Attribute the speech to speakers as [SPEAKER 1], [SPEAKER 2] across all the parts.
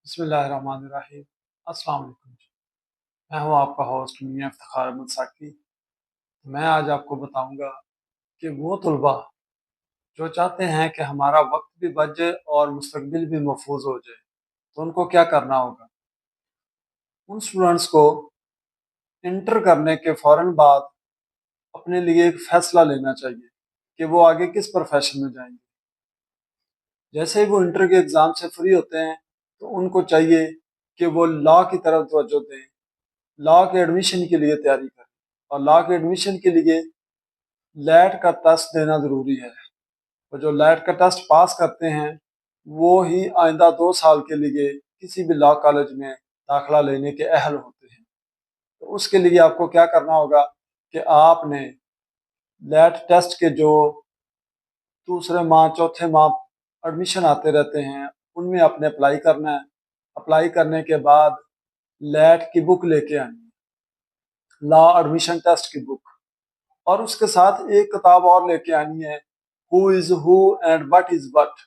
[SPEAKER 1] बिस्मिल्लाहिर्रहमानिर्रहीम। अस्सलाम वालेकुम। मैं हूँ आपका होस्ट मियां इफ्तिखार अहमद साकी। मैं आज आपको बताऊंगा कि वो तलबा जो चाहते हैं कि हमारा वक्त भी बच जाए और मुस्तकबिल भी महफूज हो जाए, तो उनको क्या करना होगा। उन स्टूडेंट्स को इंटर करने के फ़ौरन बाद अपने लिए एक फ़ैसला लेना चाहिए कि वो आगे किस प्रोफेशन में जाएंगे। जैसे ही वो इंटर के एग्ज़ाम से फ्री होते हैं, तो उनको चाहिए कि वो लॉ की तरफ तवज्जो दें, लॉ के एडमिशन के लिए तैयारी करें। और लॉ के एडमिशन के लिए लैट का टेस्ट देना ज़रूरी है। और जो लैट का टेस्ट पास करते हैं, वो ही आइंदा 2 साल के लिए किसी भी लॉ कॉलेज में दाखिला लेने के अहल होते हैं। तो उसके लिए आपको क्या करना होगा कि आपने लैट टेस्ट के जो दूसरे माह चौथे माह एडमिशन आते रहते हैं, उनमें आपने अप्लाई करना है। अप्लाई करने के बाद लैट की बुक लेके आनी है, लॉ एडमिशन टेस्ट की बुक। और उसके साथ एक किताब और लेके आनी है, who is who and what is what.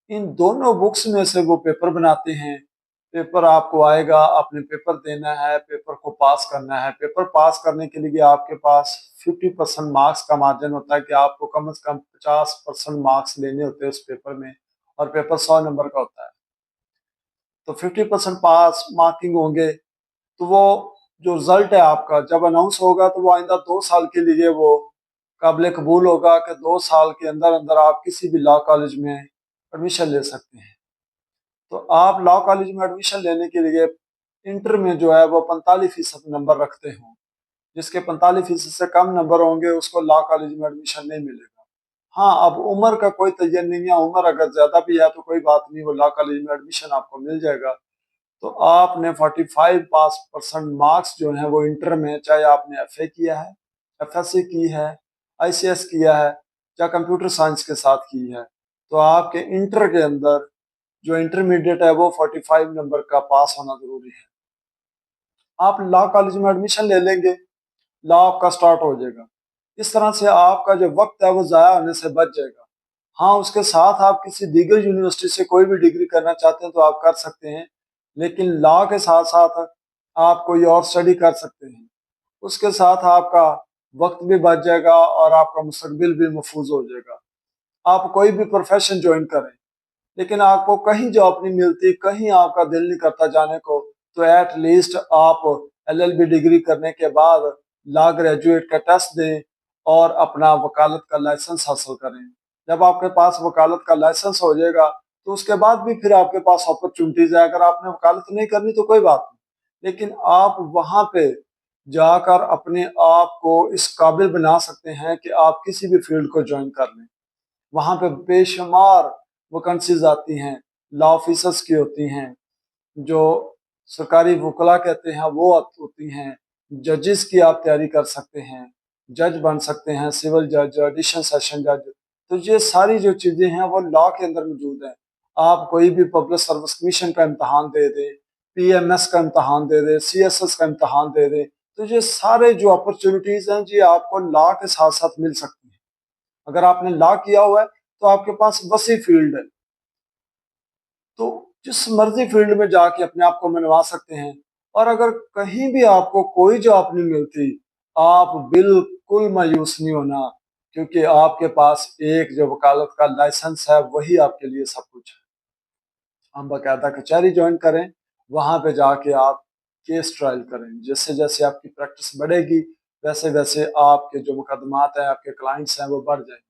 [SPEAKER 1] इन दोनों बुक्स में से वो पेपर बनाते हैं। पेपर आपको आएगा, आपने पेपर देना है, पेपर को पास करना है। पेपर पास करने के लिए आपके पास 50% मार्क्स का मार्जिन होता है कि आपको कम से कम 50% मार्क्स लेने होते हैं उस पेपर में। और पेपर 100 नंबर का होता है। तो 50% पास मार्किंग होंगे, तो वो जो रिजल्ट है आपका जब अनाउंस होगा, तो वो आइंदा 2 साल के लिए वो काबिल कबूल होगा कि 2 साल के अंदर अंदर आप किसी भी लॉ कॉलेज में एडमिशन ले सकते हैं। तो आप लॉ कॉलेज में एडमिशन लेने के लिए इंटर में जो है वो 45% नंबर रखते हो। जिसके 45% से कम नंबर होंगे, उसको लॉ कॉलेज में एडमिशन नहीं मिलेगा। हाँ, अब उम्र का कोई तयन नहीं है, उम्र अगर ज्यादा भी है तो कोई बात नहीं, वो लॉ कॉलेज में एडमिशन आपको मिल जाएगा। तो आपने 45% मार्क्स जो है वो इंटर में, चाहे आपने एफ ए किया है, एफ एस सी की है, आई सी एस किया है, या कंप्यूटर साइंस के साथ की है, तो आपके इंटर के अंदर जो इंटरमीडिएट है वो 45 नंबर का पास होना जरूरी है। आप लॉ कॉलेज में एडमिशन ले लेंगे, लॉ आपका स्टार्ट हो जाएगा। इस तरह से आपका जो वक्त है वो ज़ाया होने से बच जाएगा। हाँ, उसके साथ आप किसी दीगर यूनिवर्सिटी से कोई भी डिग्री करना चाहते हैं तो आप कर सकते हैं, लेकिन लॉ के साथ साथ आप कोई और स्टडी कर सकते हैं। उसके साथ आपका वक्त भी बच जाएगा और आपका मुस्तकबिल भी महफूज हो जाएगा। आप कोई भी प्रोफेशन ज्वाइन करें, लेकिन आपको कहीं जॉब नहीं मिलती, कहीं आपका दिल नहीं करता जाने को, तो एट लीस्ट आप एलएलबी डिग्री करने के बाद लॉ ग्रेजुएट का टेस्ट दें और अपना वकालत का लाइसेंस हासिल करें। जब आपके पास वकालत का लाइसेंस हो जाएगा, तो उसके बाद भी फिर आपके पास अपॉर्चुनिटीज है। अगर आपने वकालत नहीं करनी तो कोई बात नहीं, लेकिन आप वहां पे जाकर अपने आप को इस काबिल बना सकते हैं कि आप किसी भी फील्ड को ज्वाइन कर लें। वहां पे बेशुमार वैकेंसीज आती हैं, लॉ ऑफिसर्स की होती हैं, जो सरकारी वकला कहते हैं वो होती हैं, जजेस की आप तैयारी कर सकते हैं, जज बन सकते हैं, सिविल जज, एडिशनल सेशन जज। तो ये सारी जो चीजें हैं वो लॉ के अंदर मौजूद हैं। आप कोई भी पब्लिक सर्विस कमीशन का इम्तहान दे दें, पीएमएस का इम्तहान दे दें, सीएसएस का इम्तहान दे दें, तो ये सारे जो अपॉर्चुनिटीज हैं जी आपको लॉ के साथ साथ मिल सकती हैं। अगर आपने लॉ किया हुआ है तो आपके पास वसी फील्ड है, तो जिस मर्जी फील्ड में जाके अपने आप को मनवा सकते हैं। और अगर कहीं भी आपको कोई जॉब नहीं मिलती, आप बिल्कुल मायूस नहीं होना, क्योंकि आपके पास एक जो वकालत का लाइसेंस है वही आपके लिए सब कुछ है। हम बाकायदा कचहरी ज्वाइन करें, वहां पे जाके आप केस ट्रायल करें। जैसे जैसे आपकी प्रैक्टिस बढ़ेगी, वैसे वैसे आपके जो मुकदमात हैं, आपके क्लाइंट्स हैं, वो बढ़ जाएंगे।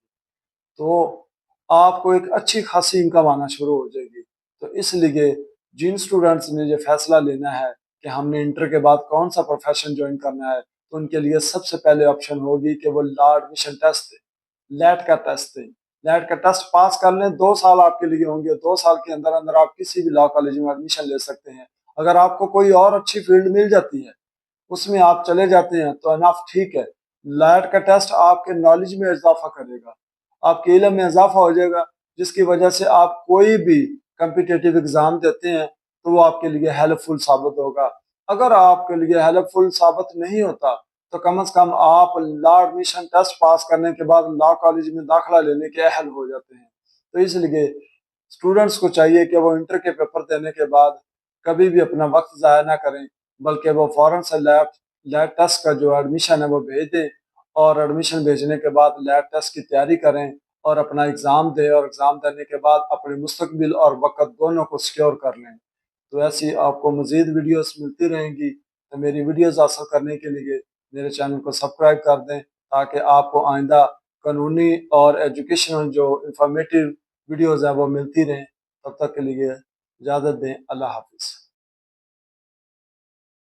[SPEAKER 1] तो आपको एक अच्छी खासी इनकम आना शुरू हो जाएगी। तो इसलिए जिन स्टूडेंट्स ने ये फैसला लेना है कि हमने इंटर के बाद कौन सा प्रोफेशन ज्वाइन करना है, तो उनके लिए सबसे पहले ऑप्शन होगी कि वो लॉ एडमिशन टेस्ट दें, लैट का टेस्ट दें। लैट का टेस्ट पास कर लें, 2 साल आपके लिए होंगे, 2 साल के अंदर अंदर आप किसी भी लॉ कॉलेज में एडमिशन ले सकते हैं। अगर आपको कोई और अच्छी फील्ड मिल जाती है, उसमें आप चले जाते हैं, तो अनफ ठीक है। लैट का टेस्ट आपके नॉलेज में इजाफा करेगा, आपके इल्म में इजाफा हो जाएगा, जिसकी वजह से आप कोई भी कम्पिटेटिव एग्जाम देते हैं तो वो आपके लिए हेल्पफुल साबित होगा। अगर आपके लिए हेल्पफुल साबित नहीं होता, तो कम से कम आप लॉ एडमिशन टेस्ट पास करने के बाद लॉ कॉलेज में दाखिला लेने के अहल हो जाते हैं। तो इसलिए स्टूडेंट्स को चाहिए कि वो इंटर के पेपर देने के बाद कभी भी अपना वक्त ज़ाया ना करें, बल्कि वो फ़ौरन से लैब टेस्ट का जो एडमिशन है वो भेज दें, और एडमिशन भेजने के बाद लैब टेस्ट की तैयारी करें और अपना एग्ज़ाम दें, और एग्ज़ाम देने के बाद अपने मुस्तकबिल और वक़्त दोनों को सिक्योर कर लें। तो ऐसी आपको मज़ीद वीडियोस मिलती रहेंगी, तो मेरी वीडियोस हासिल करने के लिए मेरे चैनल को सब्सक्राइब कर दें, ताकि आपको आइंदा कानूनी और एजुकेशनल जो इंफॉर्मेटिव वीडियोस हैं वो मिलती रहें। तब तक के लिए इजाज़त दें। अल्लाह हाफ़िज़।